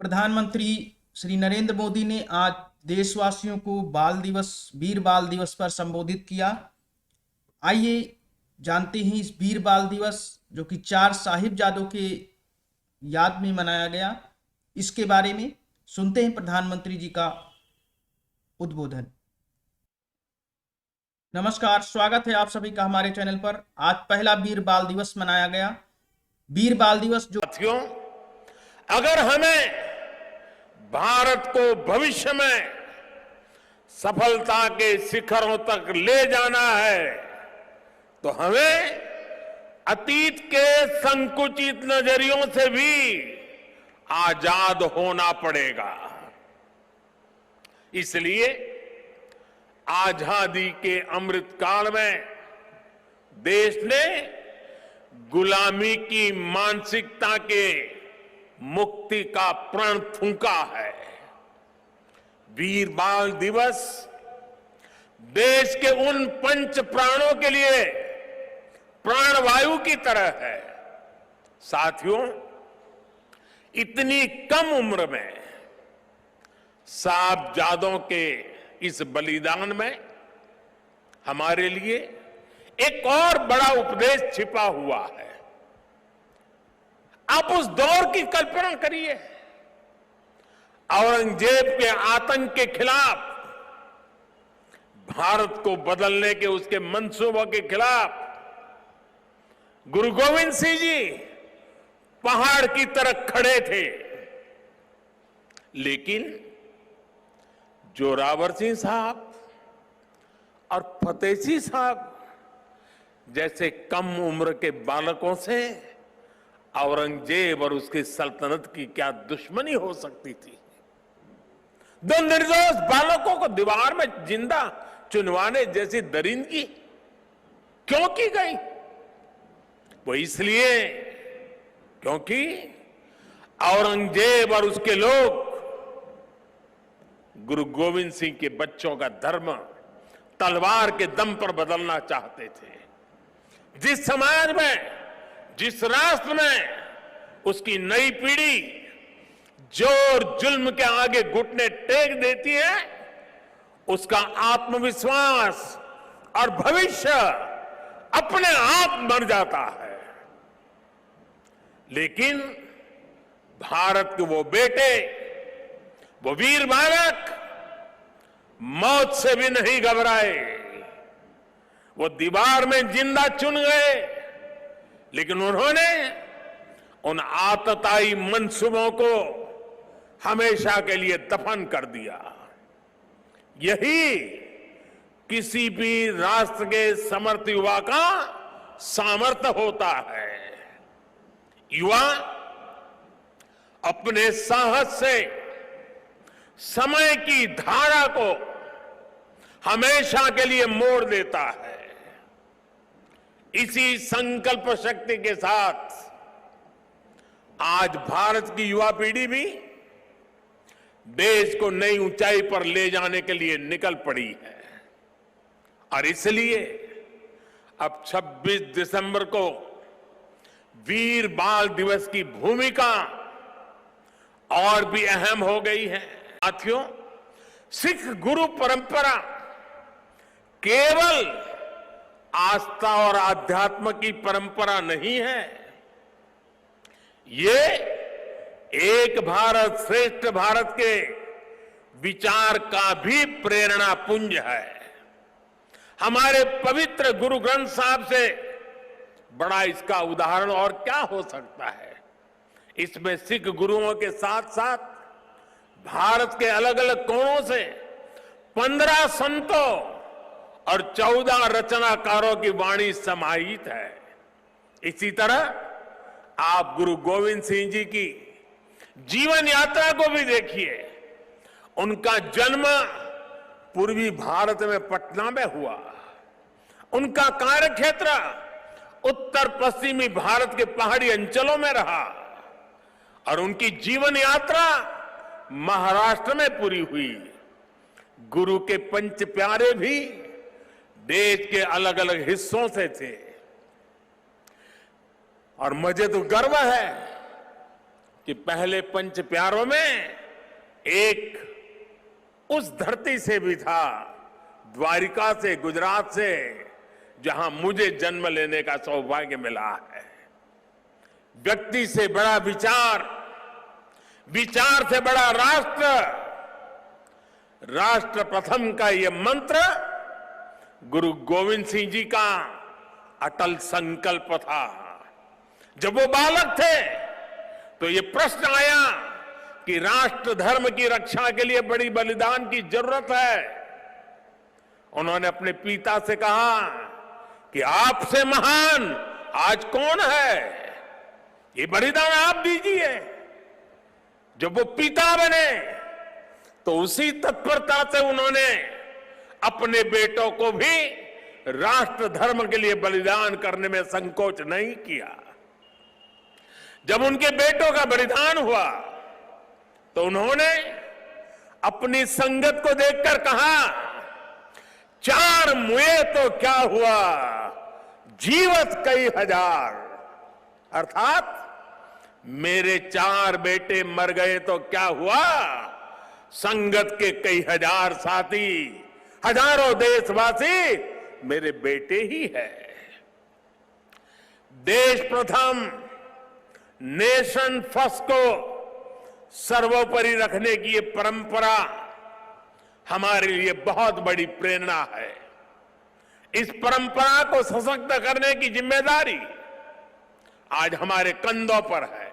प्रधानमंत्री श्री नरेंद्र मोदी ने आज देशवासियों को वीर बाल दिवस पर संबोधित किया। आइए जानते हैं इस वीर बाल दिवस जो कि 4 साहिबजादों के याद में मनाया गया, इसके बारे में सुनते हैं प्रधानमंत्री जी का उद्बोधन। नमस्कार, स्वागत है आप सभी का हमारे चैनल पर। आज पहला वीर बाल दिवस मनाया गया। वीर बाल दिवस जो साथियों, अगर हमें भारत को भविष्य में सफलता के शिखरों तक ले जाना है तो हमें अतीत के संकुचित नजरियों से भी आजाद होना पड़ेगा। इसलिए आजादी के अमृत काल में देश ने गुलामी की मानसिकता के मुक्ति का प्रण फूंका है। वीर बाल दिवस देश के उन पंच प्राणों के लिए प्राणवायु की तरह है। साथियों, इतनी कम उम्र में साहिबजादों के इस बलिदान में हमारे लिए एक और बड़ा उपदेश छिपा हुआ है। आप उस दौर की कल्पना करिए, औरंगजेब के आतंक के खिलाफ, भारत को बदलने के उसके मंसूबों के खिलाफ गुरु गोविंद सिंह जी पहाड़ की तरह खड़े थे। लेकिन जोरावर सिंह साहब और फतेह सिंह साहब जैसे कम उम्र के बालकों से औरंगजेब और उसकी सल्तनत की क्या दुश्मनी हो सकती थी। 2 निर्दोष बालकों को दीवार में जिंदा चुनवाने जैसी दरिंदगी क्यों की गई? वो इसलिए क्योंकि औरंगजेब और उसके लोग गुरु गोविंद सिंह के बच्चों का धर्म तलवार के दम पर बदलना चाहते थे। जिस समाज में, जिस राष्ट्र में उसकी नई पीढ़ी जोर जुल्म के आगे घुटने टेक देती है, उसका आत्मविश्वास और भविष्य अपने आप मर जाता है। लेकिन भारत के वो बेटे, वो वीर बालक मौत से भी नहीं घबराए। वो दीवार में जिंदा चुन गए, लेकिन उन्होंने उन आतताई मंसूबों को हमेशा के लिए दफन कर दिया। यही किसी भी राष्ट्र के समर्थ युवा का सामर्थ्य होता है। युवा अपने साहस से समय की धारा को हमेशा के लिए मोड़ देता है। इसी संकल्प शक्ति के साथ आज भारत की युवा पीढ़ी भी देश को नई ऊंचाई पर ले जाने के लिए निकल पड़ी है। और इसलिए अब 26 दिसंबर को वीर बाल दिवस की भूमिका और भी अहम हो गई है। साथियों, सिख गुरु परंपरा केवल आस्था और आध्यात्म की परंपरा नहीं है, ये एक भारत श्रेष्ठ भारत के विचार का भी प्रेरणा पुंज है। हमारे पवित्र गुरु ग्रंथ साहब से बड़ा इसका उदाहरण और क्या हो सकता है। इसमें सिख गुरुओं के साथ साथ भारत के अलग अलग कोणों से 15 संतों और 14 रचनाकारों की वाणी समाहित है। इसी तरह आप गुरु गोविंद सिंह जी की जीवन यात्रा को भी देखिए। उनका जन्म पूर्वी भारत में पटना में हुआ। उनका कार्यक्षेत्र उत्तर पश्चिमी भारत के पहाड़ी अंचलों में रहा और उनकी जीवन यात्रा महाराष्ट्र में पूरी हुई। गुरु के पंच प्यारे भी देश के अलग अलग हिस्सों से थे। और मुझे तो गर्व है कि पहले पंच प्यारों में एक उस धरती से भी था, द्वारिका से, गुजरात से, जहां मुझे जन्म लेने का सौभाग्य मिला है। व्यक्ति से बड़ा विचार, विचार से बड़ा राष्ट्र, राष्ट्र प्रथम का यह मंत्र गुरु गोविंद सिंह जी का अटल संकल्प था। जब वो बालक थे तो ये प्रश्न आया कि राष्ट्र धर्म की रक्षा के लिए बड़ी बलिदान की जरूरत है। उन्होंने अपने पिता से कहा कि आपसे महान आज कौन है, ये बलिदान आप दीजिए। जब वो पिता बने तो उसी तत्परता से उन्होंने अपने बेटों को भी राष्ट्र धर्म के लिए बलिदान करने में संकोच नहीं किया। जब उनके बेटों का बलिदान हुआ तो उन्होंने अपनी संगत को देखकर कहा, 4 मुए तो क्या हुआ, जीवत कई हजार। अर्थात मेरे 4 बेटे मर गए तो क्या हुआ, संगत के कई हजार साथी, हजारों देशवासी मेरे बेटे ही है। देश प्रथम, नेशन फर्स्ट को सर्वोपरि रखने की ये परंपरा हमारे लिए बहुत बड़ी प्रेरणा है। इस परंपरा को सशक्त करने की जिम्मेदारी आज हमारे कंधों पर है।